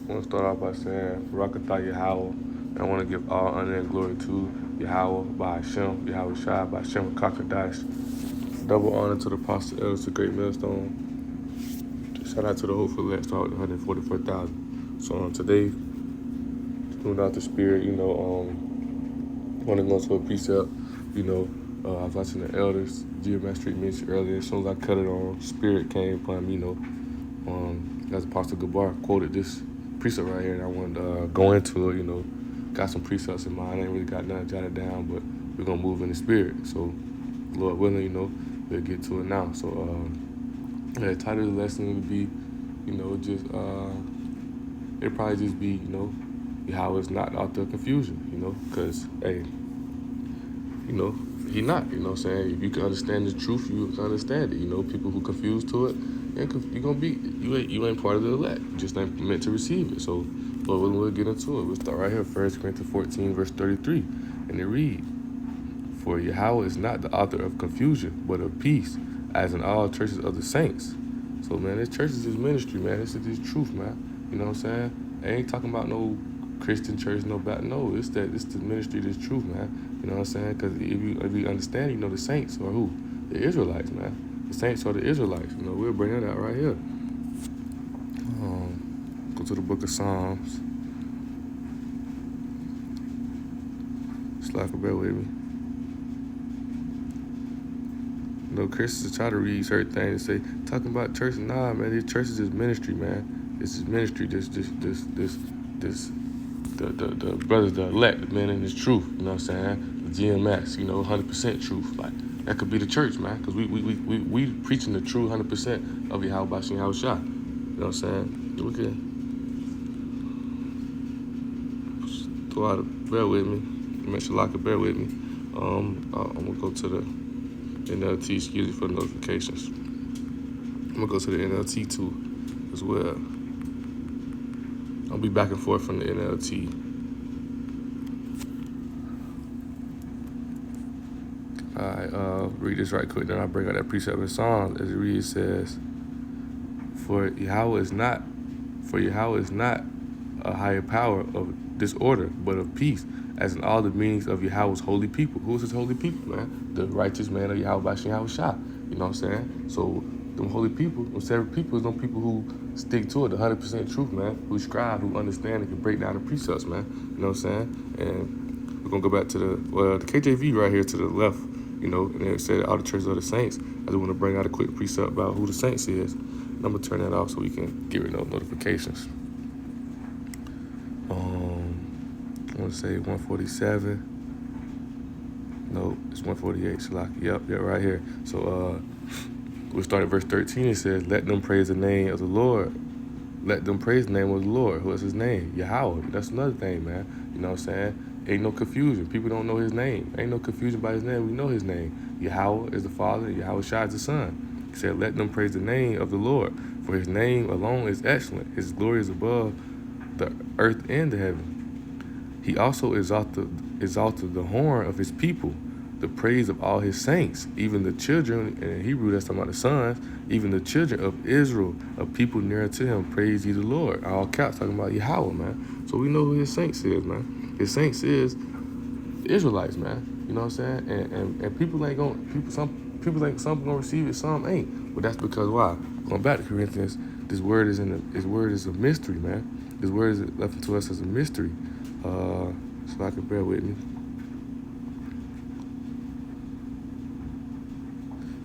I want to start off by saying, Barakatah Yahawah, and I want to give all honor and glory to Yahawah by Hashem, Yahweh Shai by Hashem Kakadash. Double honor to the Apostle Elders, the Great Millstone. Shout out to the Hopeful Let's Start 144,000. So today, moving out the spirit, want to go into a precept, I was watching the Elders, Geometric Ministry earlier. As soon as I cut it on, spirit came upon me, as Apostle Gabar quoted this precept right here, and I wanted to go into it, got some precepts in mind. I ain't really got nothing jotted down, but we're going to move in the spirit. So, Lord willing, we'll get to it now. So, the title of the lesson would be, it'd probably just be, Yahawah is not the author of confusion, because, hey, he not, what I'm saying? If you can understand the truth, you can understand it. People who confused to it, you're gonna be, you ain't part of the elect. You just ain't meant to receive it. So, Lord, we'll get into it. We'll start right here, 1 Corinthians 14, verse 33. And it read, "For Yahawah is not the author of confusion, but of peace, as in all churches of the saints." So, man, this church is his ministry, man. This is his truth, man. You know what I'm saying? I ain't talking about no Christian church, no, it's the ministry of this truth, man. You know what I'm saying? Because if you understand, the saints are who? The Israelites, man. The saints are the Israelites. We'll bring that out right here. Go to the book of Psalms. Slack, bear with me. Christians try to read certain things and say, talking about church. Nah, man, this church is his ministry, man. This is ministry. The brothers, the elect, the men in this truth. You know what I'm saying? The GMS, 100% truth. Like, that could be the church, man, because we preaching the true 100% of Yahawah Bashim Yahweh Shai. You know what I'm saying? We can throw out bear with me. Make sure Locke bear with me. I'm gonna go to the NLT, excuse me for the notifications. I'm gonna go to the NLT too as well. I'll be back and forth from the NLT. Alright, read this right quick, then I'll bring out that precept in Psalms. As it reads, says, For Yahawah is not a higher power of disorder, but of peace, as in all the meanings of Yahawah's holy people. Who is his holy people, man? The righteous man of Yahawah Bashim Yahweh Shai. You know what I'm saying? So, them holy people, them separate people, is them people who stick to it, the 100% truth, man, who scribe, who understand, and can break down the precepts, man. You know what I'm saying? And we're going to go back to the KJV right here to the left, and it said all the churches of the saints. I just want to bring out a quick precept about who the saints is. And I'm going to turn that off so we can get rid of notifications. I want to say 147. No, it's 148. Shalaki. Yep, right here. So we'll start at verse 13. It says, "Let them praise the name of the Lord. Let them praise the name of the Lord." What's his name? Yahawah. That's another thing, man. You know what I'm saying? Ain't no confusion. People don't know his name. Ain't no confusion by his name. We know his name. Yahawah is the Father, and Yahweh Shai is the Son. He said, "Let them praise the name of the Lord, for his name alone is excellent. His glory is above the earth and the heaven. He also exalted the horn of his people, the praise of all his saints, even the children," and in Hebrew that's talking about the sons, "even the children of Israel, a people near to him, praise ye the Lord." All caps talking about Yahawah, man. So we know who his saints is, man. His saints is the Israelites, man. You know what I'm saying? And people ain't gonna, some gonna receive it, some ain't. But that's because why? Going back to Corinthians, his word is a mystery, man. His word is left to us as a mystery. So I can bear with me.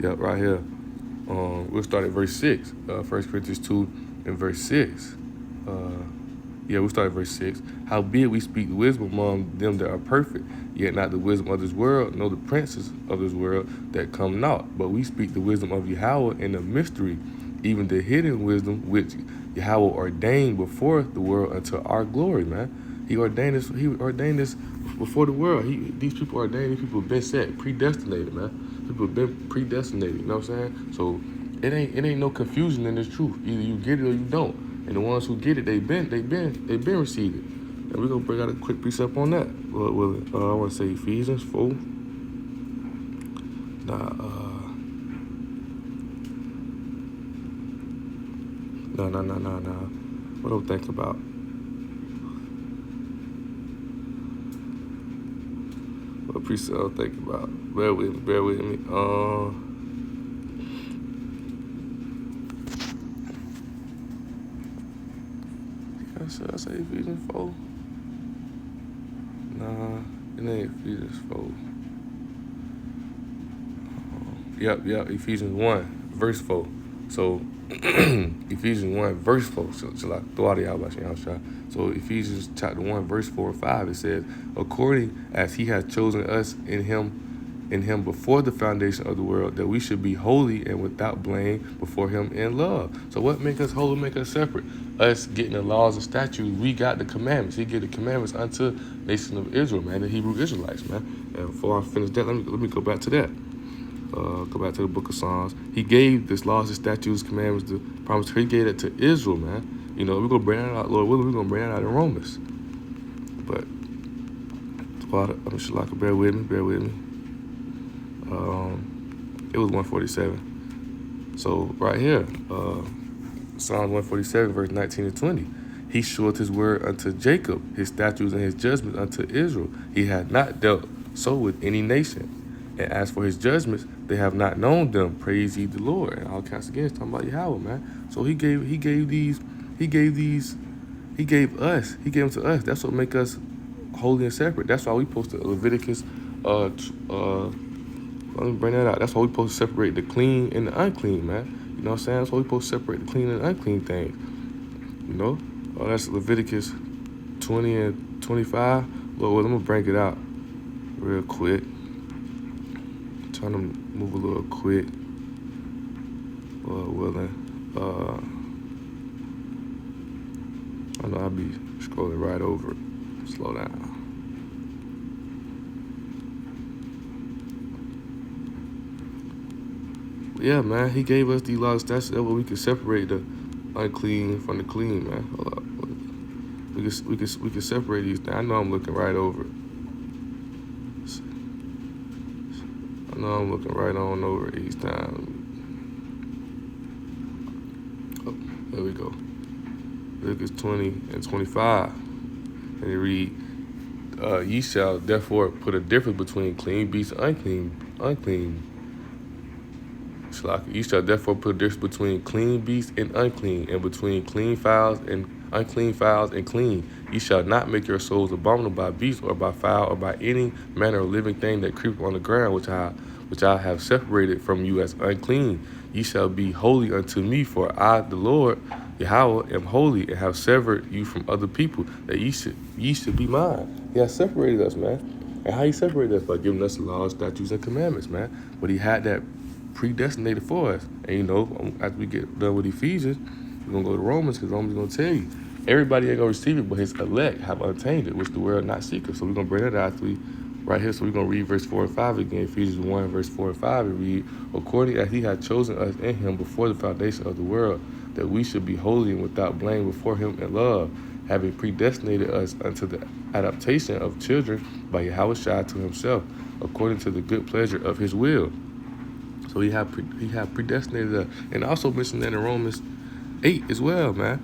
Yep, right here. We'll start at verse 6. 1 Corinthians 2 and verse 6. We'll start at verse 6. "Howbeit we speak wisdom among them that are perfect, yet not the wisdom of this world, nor the princes of this world that come not. But we speak the wisdom of Yahawah in a mystery, even the hidden wisdom which Yahawah ordained before the world unto our glory," man. He ordained this before the world. These people ordained, these people have been set, predestinated, man. People have been predestinated, you know what I'm saying? So it ain't no confusion in this truth. Either you get it or you don't. And the ones who get it, they've been received it. And we're gonna bring out a quick precept on that. I wanna say Ephesians 4. No. What I'm thinking about? precept I'm thinking about. Bear with me. I say Ephesians 4? Nah, it ain't Ephesians 4. Yep, Ephesians 1, verse 4. So, Ephesians 1, verse 4. So I throw out the Yahawah. So, Ephesians chapter 1, verse 4 and 5, it says, according as he has chosen us in him before the foundation of the world, that we should be holy and without blame before him in love. So what make us holy, make us separate? Us getting the laws and statutes, we got the commandments. He gave the commandments unto the nation of Israel, man, the Hebrew Israelites, man. And before I finish that, let me go back to that. Go back to the book of Psalms. He gave this laws and statutes, commandments, the promise. He gave it to Israel, man. You know, we're going to bring that out, Lord willing, we're going to bring that out in Romans. But, Shalaka, bear with me. It was 147. So, right here, Psalms 147, verse 19 and 20. He showed his word unto Jacob, his statutes and his judgments unto Israel. He had not dealt so with any nation. And as for his judgments, they have not known them. Praise ye the Lord. And all cast again, talking about Yahawah, man. So he gave them to us. That's what make us holy and separate. That's why we posted Leviticus. Let me bring that out. That's why we supposed to separate the clean and the unclean, man. You know what I'm saying? That's why we supposed to separate the clean and the unclean things. You know? That's Leviticus 20 and 25. Lord, I'm gonna bring it out real quick. Trying to move a little quick. Lord willing. I know I'll be scrolling right over it. Slow down. Yeah, man, he gave us these laws and statutes that way we can separate the unclean from the clean, man. Hold up. We can separate these things. I know I'm looking right over it. I know I'm looking right on over it each time. Oh, there we go. Leviticus 20 and 25. And they read, ye shall therefore put a difference between clean beasts and unclean. You shall therefore put a difference between clean beasts and unclean, and between clean fowls and unclean fowls and clean. Ye shall not make your souls abominable by beast or by fowl or by any manner of living thing that creepeth on the ground, which I have separated from you as unclean. Ye shall be holy unto me, for I, the Lord, Yahawah, am holy, and have severed you from other people, that ye should be mine. He has separated us, man. And how he separated us? By giving us the laws, statutes, and commandments, man. But he had that predestinated for us. And you know, after we get done with Ephesians, we're going to go to Romans, because Romans is going to tell you, everybody ain't going to receive it, but his elect have obtained it, which the world not seeketh. So we're going to bring that out right here. So we're going to read verse 4 and 5 again. Ephesians 1, verse 4 and 5, and read, according as he had chosen us in him before the foundation of the world, that we should be holy and without blame before him in love, having predestinated us unto the adoption of children by Yahawah to himself, according to the good pleasure of his will. So he had predestinated us. And also mentioned that in Romans 8 as well, man.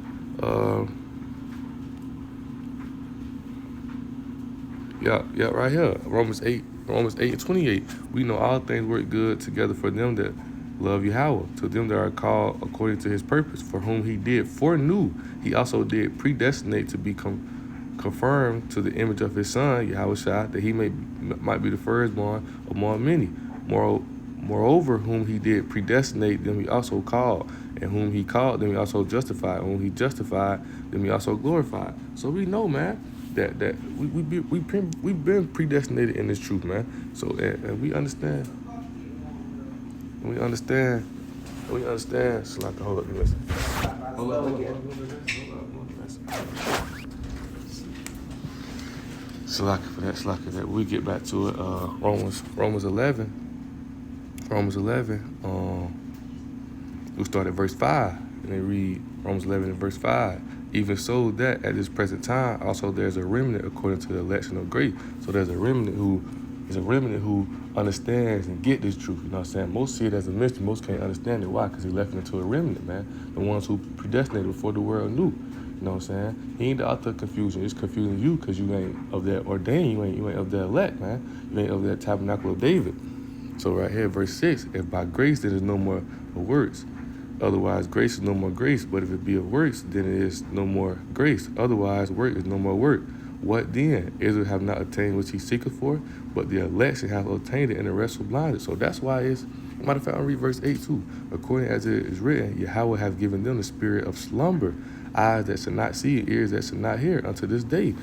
Yeah, right here. Romans 8 and 28. We know all things work good together for them that love Yahawah, to them that are called according to his purpose, for whom he did foreknew. He also did predestinate to be confirmed to the image of his son, Yahawah, that he might be the firstborn among many. Moreover, whom he did predestinate, them he also called. And whom he called, them he also justified. And whom he justified, them he also glorified. So we know, man, that we've been predestinated in this truth, man. So and we understand. So like, hold up, listen. Hold up. So like that. We get back to it. Romans 11. We start at verse 5, and they read Romans 11 and verse 5. Even so that at this present time also there's a remnant according to the election of grace. So there's a remnant who understands and get this truth. You know what I'm saying? Most see it as a mystery. Most can't understand it. Why? Because he left it into a remnant, man. The ones who predestinated before the world knew. You know what I'm saying? He ain't the author of confusion. It's confusing you because you ain't of that ordained. You ain't of that elect, man. You ain't of that tabernacle of David. So right here, verse 6, if by grace there is no more of works. Otherwise, grace is no more grace. But if it be of works, then it is no more grace. Otherwise, work is no more work. What then? Israel have not attained what he seeketh for, but the election hath obtained it, and the rest were blinded. So that's why it's, matter of fact, I'll read verse 8 too. According as it is written, Yahawah hath given them the spirit of slumber, eyes that should not see, ears that should not hear, unto this day.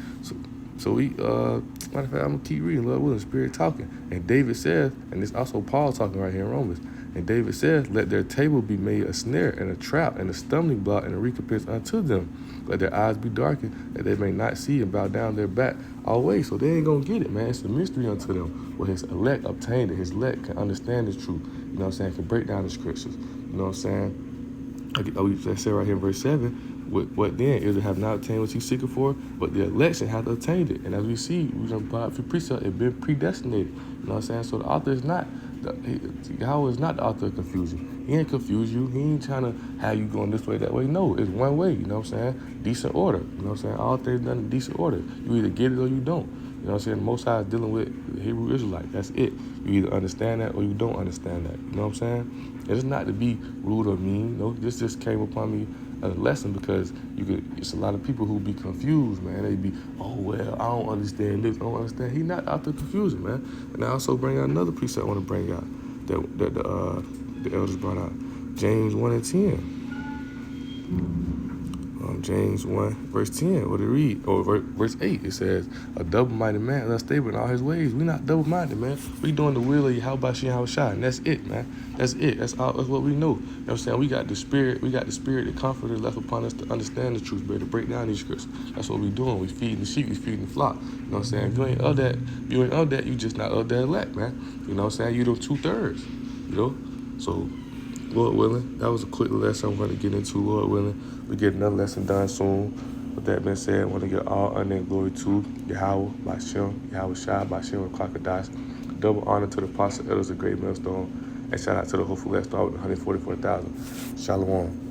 So we, matter of fact, I'm going to keep reading, Lord willing, Spirit talking. And David says, and it's also Paul talking right here in Romans, and David says, let their table be made a snare and a trap and a stumbling block and a recompense unto them. Let their eyes be darkened, that they may not see and bow down their back always. So they ain't going to get it, man. It's a mystery unto them. Where his elect obtained it. His elect can understand the truth. You know what I'm saying? Can break down the scriptures. You know what I'm saying? Let's say right here in verse 7, what then? Israel have not obtained what he seeking for, but the election hath obtained it. And as we see, we done brought for precept, it been predestinated. You know what I'm saying? So the author is not, Yahawah is not the author of confusion. He ain't confuse you. He ain't trying to have you going this way, that way. No, it's one way. You know what I'm saying? Decent order. You know what I'm saying? All things done in decent order. You either get it or you don't. You know what I'm saying? The Most High is dealing with the Hebrew Israelite. That's it. You either understand that or you don't understand that. You know what I'm saying? It's not to be rude or mean. No, this just came upon me as a lesson because it's a lot of people who be confused, man. They be, oh, well, I don't understand this. I don't understand. He not out there confusing, man. And I also bring out another precept I want to bring out that the elders brought out. James 1 and 10. James 1, verse 10, what it read? Or verse 8, it says, a double-minded man is unstable in all his ways. We not double-minded, man. We doing the will of Yahawah, and that's it, man. That's it. That's what we know. You know what I'm saying? We got the spirit, the comforter left upon us to understand the truth, better to break down these scriptures. That's what we doing. We feeding the sheep, we feeding the flock. You know what I'm saying? If you ain't of that, you just not of that elect, man. You know what I'm saying? You the 2/3, you know? So, Lord willing, that was a quick lesson I'm going to get into, Lord willing. We get another lesson done soon. With that being said, I want to give all honor and glory to Yahawah, Bashem, Yahawah, Bashem, and Crocodiles. Double honor to the apostle elders of Great Millstone. And shout out to the hopeful last star with 144,000. Shalom.